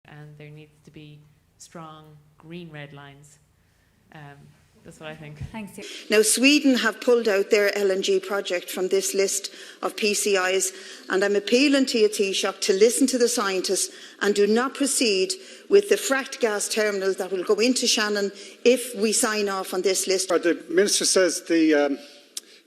and there needs to be strong green-red lines. That's what I think. Thanks. Now, Sweden have pulled out their LNG project from this list of PCIs, and I'm appealing to you, Taoiseach, to listen to the scientists and do not proceed with the fracked gas terminal that will go into Shannon if we sign off on this list. The Minister says the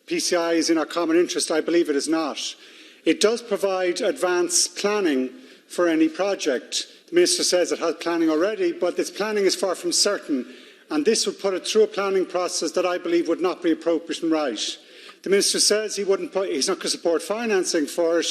PCI is in our common interest. I believe it is not. It does provide advanced planning for any project. The Minister says it has planning already, but this planning is far from certain, and this would put it through a planning process that I believe would not be appropriate and right. The Minister says he's not going to support financing for it,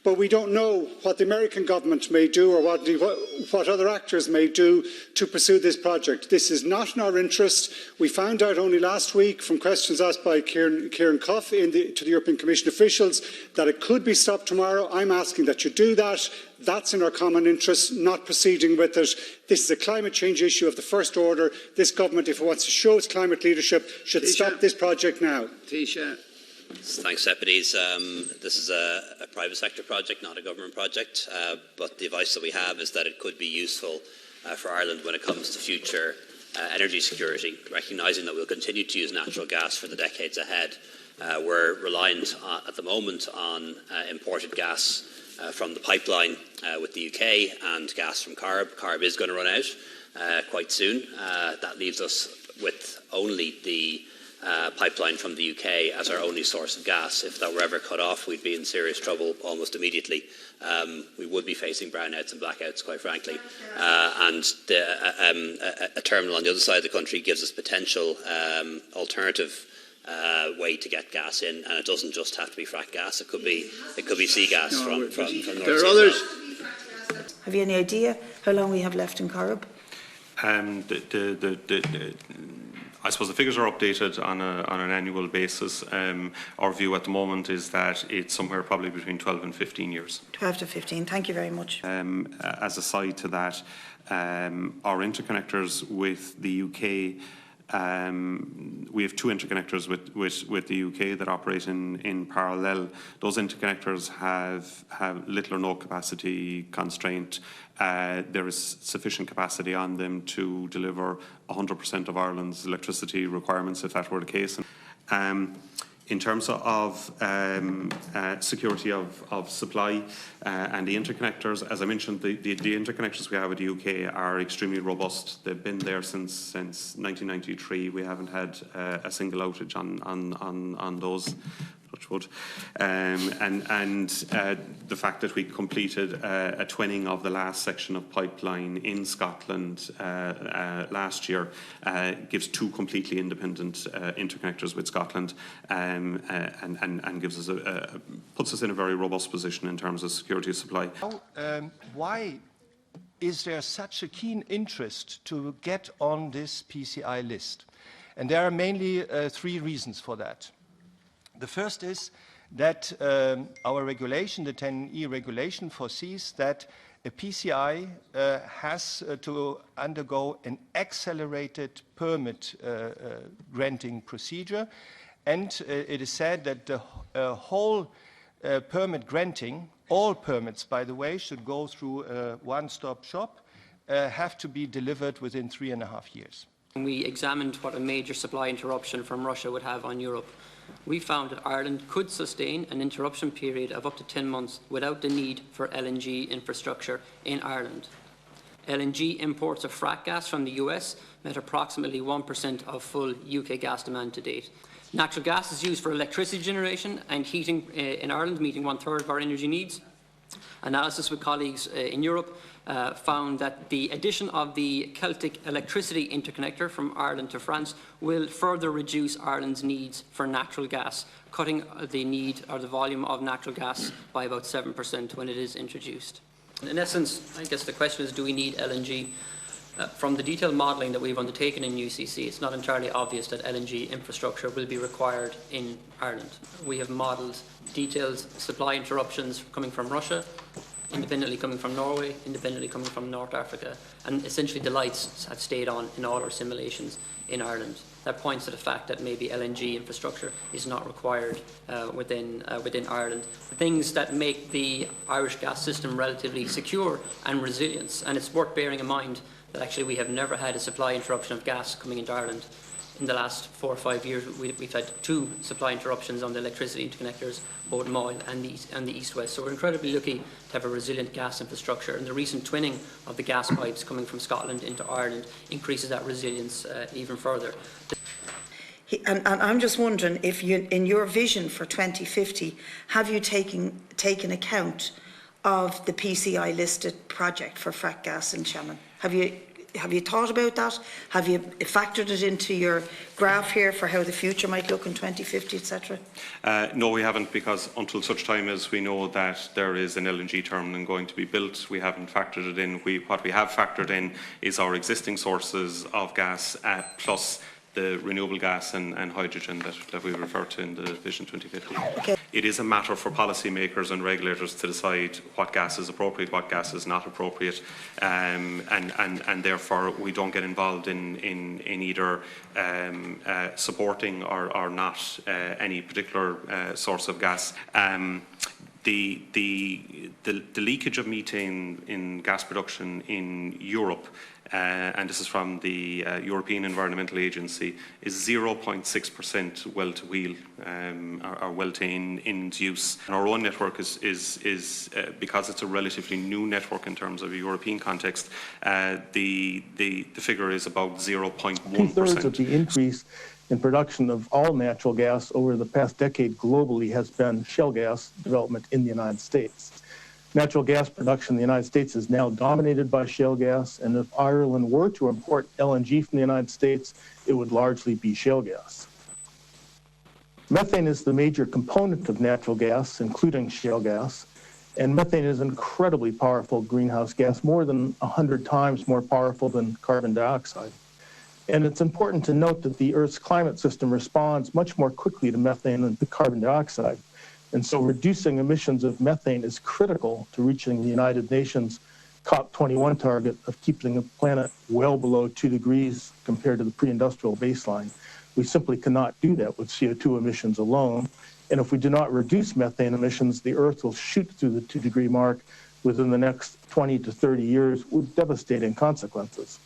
but we don't know what the American government may do or what other actors may do to pursue this project. This is not in our interest. We found out only last week from questions asked by Kieran Cuff to the European Commission officials that it could be stopped tomorrow. I'm asking that you do that. That's in our common interest, not proceeding with it. This is a climate change issue of the first order. This government, if it wants to show its climate leadership, should stop this project now. Taoiseach. Thanks, Deputies. This is a private sector project, not a government project, but the advice that we have is that it could be useful for Ireland when it comes to future energy security, recognising that we'll continue to use natural gas for the decades ahead. We're reliant at the moment on imported gas from the pipeline with the UK and gas from Carb. Carb is going to run out quite soon. That leaves us with only the pipeline from the UK as our only source of gas. If that were ever cut off, we'd be in serious trouble almost immediately. We would be facing brownouts and blackouts, quite frankly. And a terminal on the other side of the country gives us potential alternative way to get gas in, and it doesn't just have to be fracked gas. It could be sea gas from North Sea. There are others. Have you any idea how long we have left in Corrib? I suppose the figures are updated on an annual basis. Our view at the moment is that it's somewhere probably between 12 and 15 years. 12 to 15. Thank you very much. As a side to that, our interconnectors with the UK, we have two interconnectors with the UK that operate in parallel. Those interconnectors have little or no capacity constraint. There is sufficient capacity on them to deliver 100% of Ireland's electricity requirements, if that were the case. In terms of security of supply and the interconnectors, as I mentioned, the interconnections we have with the UK are extremely robust. They've been there since 1993. We haven't had a single outage on those. And the fact that we completed a twinning of the last section of pipeline in Scotland last year gives two completely independent interconnectors with Scotland and gives us puts us in a very robust position in terms of security of supply. Why is there such a keen interest to get on this PCI list? And there are mainly three reasons for that. The first is that our regulation, the 10E regulation, foresees that a PCI has to undergo an accelerated permit granting procedure, and it is said that the whole permit granting, all permits, by the way, should go through a one-stop shop, have to be delivered within 3.5 years. We examined what a major supply interruption from Russia would have on Europe. We found that Ireland could sustain an interruption period of up to 10 months without the need for LNG infrastructure in Ireland. LNG imports of frack gas from the US met approximately 1% of full UK gas demand to date. Natural gas is used for electricity generation and heating in Ireland, meeting 1/3 of our energy needs. Analysis with colleagues in Europe found that the addition of the Celtic electricity interconnector from Ireland to France will further reduce Ireland's needs for natural gas, cutting the need or the volume of natural gas by about 7% when it is introduced. In essence, I guess the question is, do we need LNG? From the detailed modelling that we've undertaken in UCC, it's not entirely obvious that LNG infrastructure will be required in Ireland. We have modelled detailed supply interruptions coming from Russia, independently coming from Norway, independently coming from North Africa, and essentially the lights have stayed on in all our simulations in Ireland. That points to the fact that maybe LNG infrastructure is not required within Ireland. The things that make the Irish gas system relatively secure and resilient, and it's worth bearing in mind that actually we have never had a supply interruption of gas coming into Ireland. In the last 4 or 5 years, we've had 2 supply interruptions on the electricity interconnectors, both Moyle and the East-West. So we're incredibly lucky to have a resilient gas infrastructure, and the recent twinning of the gas pipes coming from Scotland into Ireland increases that resilience even further. And I'm just wondering if you, in your vision for 2050, have you taken account of the PCI listed project for frack gas in Shannon? Have you thought about that? Have you factored it into your graph here for how the future might look in 2050, etc.? No, we haven't, because until such time as we know that there is an LNG terminal going to be built, we haven't factored it in. What we have factored in is our existing sources of gas plus the renewable gas and hydrogen that we refer to in the Vision 2050. Okay. It is a matter for policymakers and regulators to decide what gas is appropriate, what gas is not appropriate, and therefore we don't get involved in either supporting or not any particular source of gas. The leakage of methane in gas production in Europe, and this is from the European Environmental Agency, is 0.6% well to wheel or well to in use. And our own network is because it's a relatively new network in terms of a European context, the figure is about 0.1%. 2/3 of the increase in production of all natural gas over the past decade globally has been shale gas development in the United States. Natural gas production in the United States is now dominated by shale gas, and if Ireland were to import LNG from the United States, it would largely be shale gas. Methane is the major component of natural gas, including shale gas, and methane is an incredibly powerful greenhouse gas, more than 100 times more powerful than carbon dioxide. And it's important to note that the Earth's climate system responds much more quickly to methane than to carbon dioxide. And so reducing emissions of methane is critical to reaching the United Nations COP21 target of keeping the planet well below 2 degrees compared to the pre-industrial baseline. We simply cannot do that with CO2 emissions alone. And if we do not reduce methane emissions, the Earth will shoot through the 2-degree mark within the next 20 to 30 years with devastating consequences.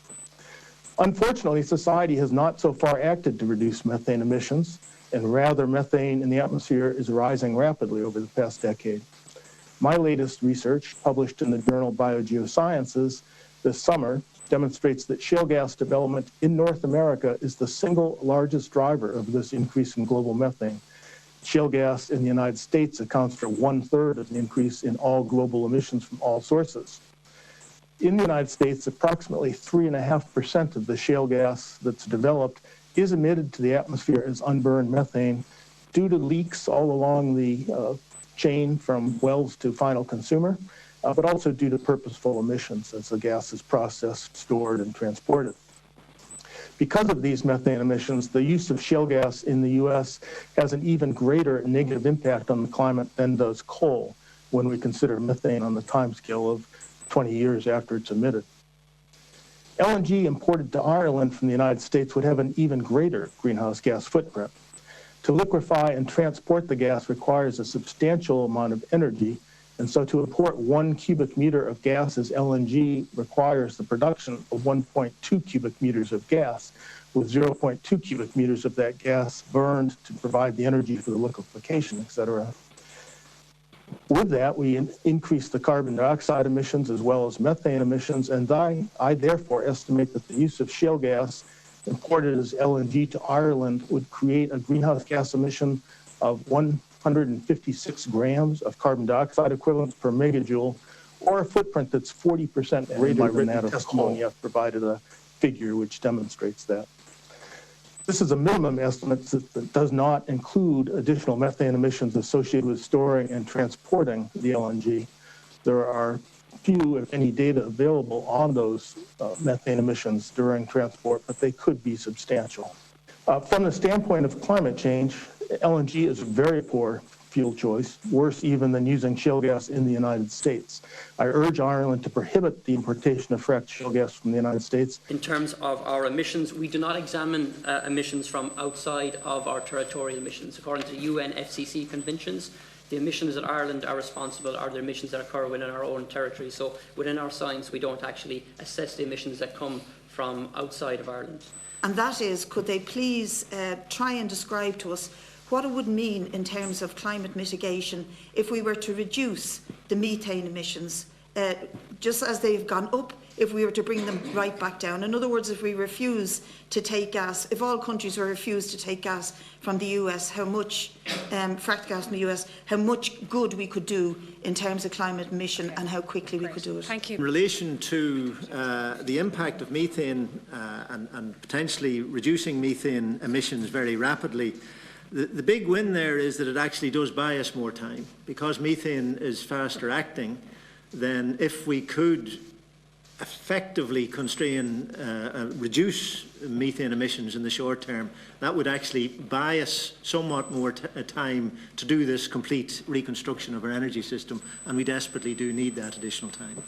Unfortunately, society has not so far acted to reduce methane emissions, and rather methane in the atmosphere is rising rapidly over the past decade. My latest research, published in the journal Biogeosciences this summer, demonstrates that shale gas development in North America is the single largest driver of this increase in global methane. Shale gas in the United States accounts for 1/3 of the increase in all global emissions from all sources. In the United States, approximately 3.5% of the shale gas that's developed is emitted to the atmosphere as unburned methane due to leaks all along the chain from wells to final consumer, but also due to purposeful emissions as the gas is processed, stored, and transported. Because of these methane emissions, the use of shale gas in the U.S. has an even greater negative impact on the climate than does coal when we consider methane on the timescale of 20 years after it's emitted. LNG imported to Ireland from the United States would have an even greater greenhouse gas footprint. To liquefy and transport the gas requires a substantial amount of energy, and so to import 1 cubic meter of gas as LNG requires the production of 1.2 cubic meters of gas, with 0.2 cubic meters of that gas burned to provide the energy for the liquefaction, etc. With that, we increase the carbon dioxide emissions as well as methane emissions, and I therefore estimate that the use of shale gas imported as LNG to Ireland would create a greenhouse gas emission of 156 grams of carbon dioxide equivalent per megajoule, or a footprint that's 40% greater than that of coal. I've provided a figure which demonstrates that. This is a minimum estimate that does not include additional methane emissions associated with storing and transporting the LNG. There are few, if any, data available on those methane emissions during transport, but they could be substantial. From the standpoint of climate change, LNG is a very poor fuel choice, worse even than using shale gas in the United States. I urge Ireland to prohibit the importation of fracked shale gas from the United States. In terms of our emissions, we do not examine emissions from outside of our territorial emissions. According to UN FCC conventions, the emissions that Ireland are responsible are the emissions that occur within our own territory. So within our science, we don't actually assess the emissions that come from outside of Ireland. And that is, could they please try and describe to us what it would mean in terms of climate mitigation if we were to reduce the methane emissions, just as they've gone up, if we were to bring them right back down. In other words, if we refuse to take gas, if all countries were refused to take gas from the US, how much fracked gas from the US, how much good we could do in terms of climate emission and how quickly we could do it. Thank you. In relation to the impact of methane and potentially reducing methane emissions very rapidly, the big win there is that it actually does buy us more time. Because methane is faster acting, then if we could effectively constrain, reduce methane emissions in the short term, that would actually buy us somewhat more time to do this complete reconstruction of our energy system, and we desperately do need that additional time.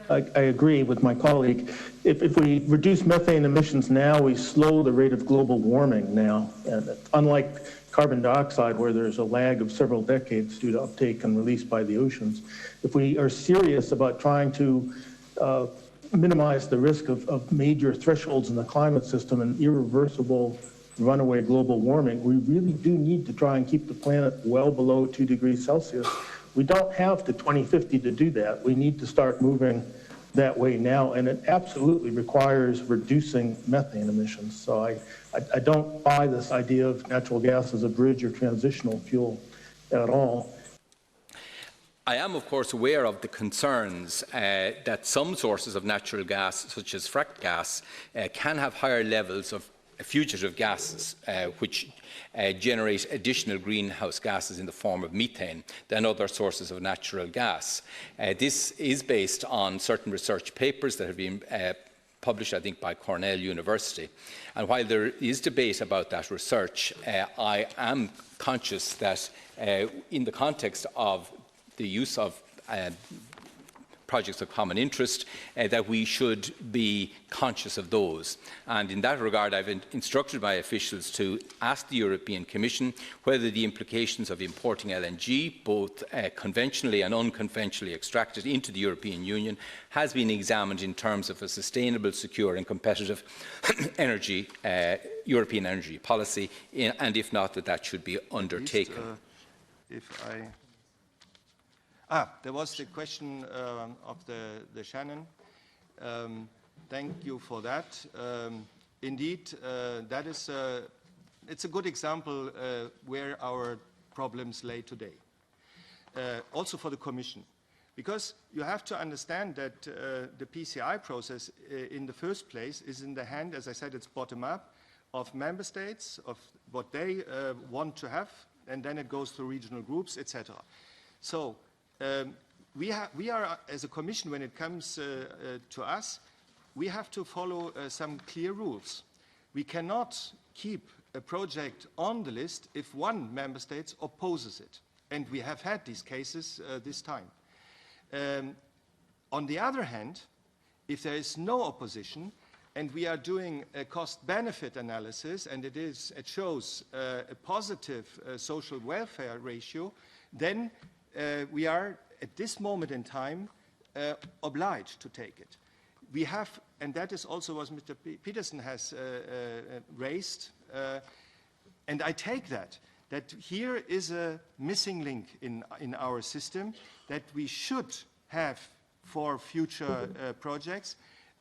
I agree with my colleague. If we reduce methane emissions now, we slow the rate of global warming now. And unlike carbon dioxide, where there's a lag of several decades due to uptake and release by the oceans, if we are serious about trying to minimize the risk of major thresholds in the climate system and irreversible runaway global warming, we really do need to try and keep the planet well below 2 degrees Celsius. We don't have to 2050 to do that. We need to start moving that way now, and it absolutely requires reducing methane emissions. So I don't buy this idea of natural gas as a bridge or transitional fuel at all. I am, of course, aware of the concerns that some sources of natural gas, such as fracked gas, can have higher levels of fugitive gases, which generate additional greenhouse gases in the form of methane than other sources of natural gas. This is based on certain research papers that have been published, I think, by Cornell University. And while there is debate about that research, I am conscious that in the context of the use of projects of common interest, that we should be conscious of those. And in that regard, I've instructed my officials to ask the European Commission whether the implications of importing LNG, both conventionally and unconventionally extracted into the European Union, has been examined in terms of a sustainable, secure and competitive European energy policy, and if not, that should be undertaken. There was the question of the Shannon. Thank you for that. Indeed, that is it's a good example where our problems lay today. Also for the Commission, because you have to understand that the PCI process in the first place is in the hand, as I said, it's bottom up, of member states, of what they want to have, and then it goes to regional groups, etc. So we are, as a Commission, when it comes to us, we have to follow some clear rules. We cannot keep a project on the list if one member state opposes it. And we have had these cases this time. On the other hand, if there is no opposition and we are doing a cost-benefit analysis and it shows a positive social welfare ratio, then we are, at this moment in time, obliged to take it. We have, and that is also what Mr. Peterson has raised, and I take that here is a missing link in our system, that we should have for future projects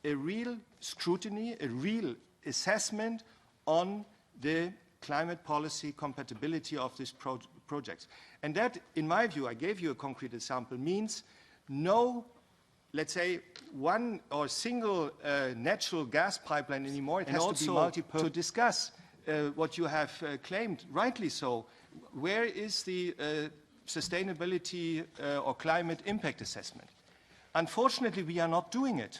a real scrutiny, a real assessment on the climate policy compatibility of these projects. And that, in my view, I gave you a concrete example, means no, let's say, one or single natural gas pipeline anymore. It has to be multi-purpose. To discuss what you have claimed, rightly so, where is the sustainability or climate impact assessment? Unfortunately, we are not doing it.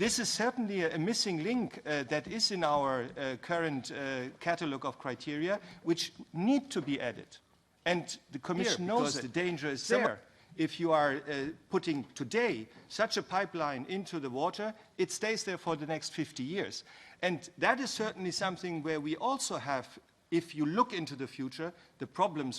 this is certainly a missing link that is in our current catalogue of criteria, which need to be added. And the Commission knows the danger is there. If you are putting today such a pipeline into the water, it stays there for the next 50 years. And that is certainly something where we also have, if you look into the future, the problems